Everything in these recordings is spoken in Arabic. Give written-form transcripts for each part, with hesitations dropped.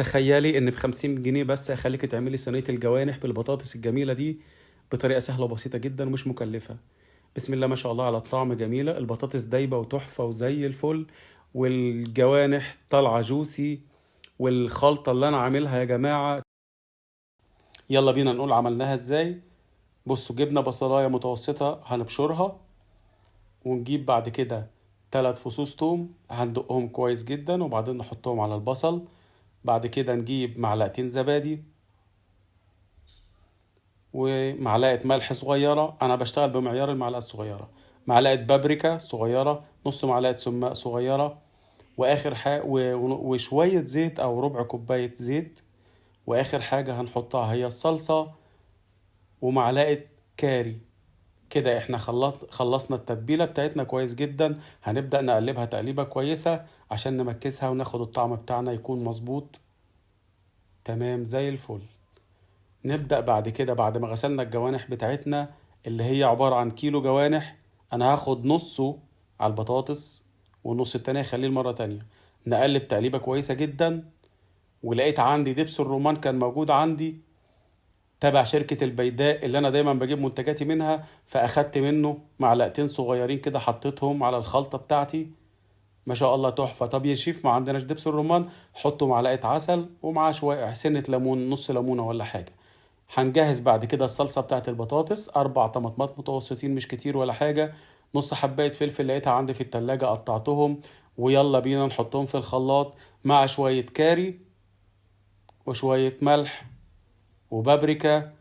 تخيلي ان ب50 جنيه بس هيخليك تعملي صينية الجوانح بالبطاطس الجميلة دي بطريقة سهلة وبسيطة جدا ومش مكلفة. بسم الله ما شاء الله على الطعم، جميلة البطاطس دايبة وتحفة وزي الفل، والجوانح طالعة جوسي، والخلطة اللي انا عاملها يا جماعة. يلا بينا نقول عملناها ازاي. بصوا، جبنا بصلاية متوسطة هنبشرها، ونجيب بعد كده 3 فصوص توم هندقهم كويس جدا وبعدين نحطهم على البصل. بعد كده نجيب معلقتين زبادي ومعلقة ملح صغيرة، أنا بشتغل بمعيار المعلقة الصغيرة، معلقة بابريكا صغيرة، نص معلقة سماق صغيرة، وآخر حاجة وشوية زيت أو ربع كوباية زيت. وآخر حاجة هنحطها هي الصلصة ومعلقة كاري. كده احنا خلصنا التتبيلة بتاعتنا كويس جدا. هنبدأ نقلبها تقليبة كويسة عشان نمكسها وناخد الطعم بتاعنا يكون مظبوط تمام زي الفل. نبدأ بعد كده، بعد ما غسلنا الجوانح بتاعتنا اللي هي عبارة عن كيلو جوانح، أنا هاخد نصه على البطاطس والنص التاني هخليه المرة تانية. نقلب تقليبة كويسة جدا. ولقيت عندي دبس الرمان كان موجود عندي تبع شركة البيداء اللي أنا دايما بجيب منتجاتي منها، فأخدت منه معلقتين صغيرين كده حطيتهم على الخلطة بتاعتي. ما شاء الله تحفة. طب يا شيف ما عندناش دبس الرمان، حطوا معلقة عسل ومعاه شوية سنة ليمون، نص ليمونة ولا حاجة. هنجهز بعد كده الصلصة بتاعت البطاطس، 4 طماطمات متوسطين مش كتير ولا حاجة، نص حباية فلفل لقيتها عندي في التلاجة قطعتهم. ويلا بينا نحطهم في الخلاط مع شوية كاري وشوية ملح وبابريكا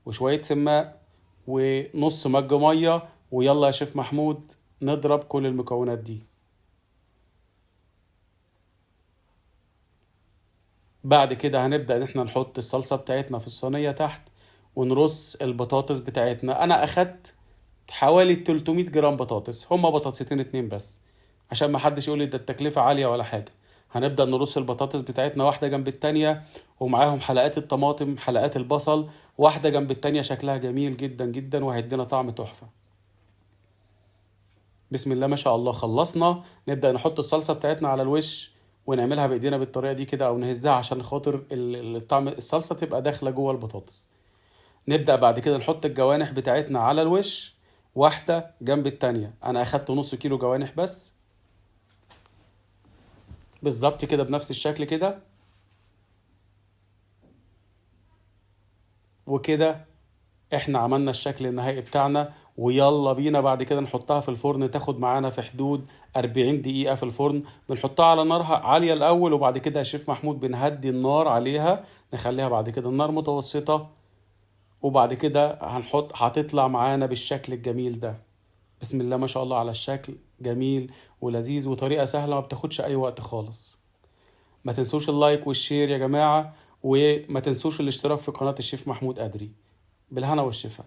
وشوية سماق ونص مج مية. ويلا يا شيف محمود نضرب كل المكونات دي. بعد كده هنبدأ ان احنا نحط الصلصة بتاعتنا في الصينية تحت ونرص البطاطس بتاعتنا. انا اخدت حوالي 300 جرام بطاطس، هما بطاطستين اتنين بس عشان ما حدش يقول لي ده التكلفة عالية ولا حاجة. هنبدأ نرص البطاطس بتاعتنا واحدة جنب التانية ومعاهم حلقات الطماطم حلقات البصل واحدة جنب التانية، شكلها جميل جدا جدا وهيدينا طعم تحفة. بسم الله ما شاء الله خلصنا. نبدأ نحط الصلصة بتاعتنا على الوش ونعملها بايدينا بالطريقة دي كده او نهزها عشان خاطر الطعم الصلصة تبقى داخلة جوه البطاطس. نبدأ بعد كده نحط الجوانح بتاعتنا على الوش واحدة جنب التانية. انا اخدت نص كيلو جوانح بس بالظبط كده بنفس الشكل كده. وكده احنا عملنا الشكل النهائي بتاعنا. ويلا بينا بعد كده نحطها في الفرن تاخد معانا في حدود 40 دقيقة في الفرن. بنحطها على نار عالية الأول وبعد كده يا شيف محمود بنهدي النار عليها، نخليها بعد كده النار متوسطة. وبعد كده هتطلع معانا بالشكل الجميل ده. بسم الله ما شاء الله على الشكل، جميل ولذيذ وطريقة سهلة ما بتاخدش أي وقت خالص. ما تنسوش اللايك والشير يا جماعة، وما تنسوش الاشتراك في قناة الشيف محمود أدري. بالهنا والشفا.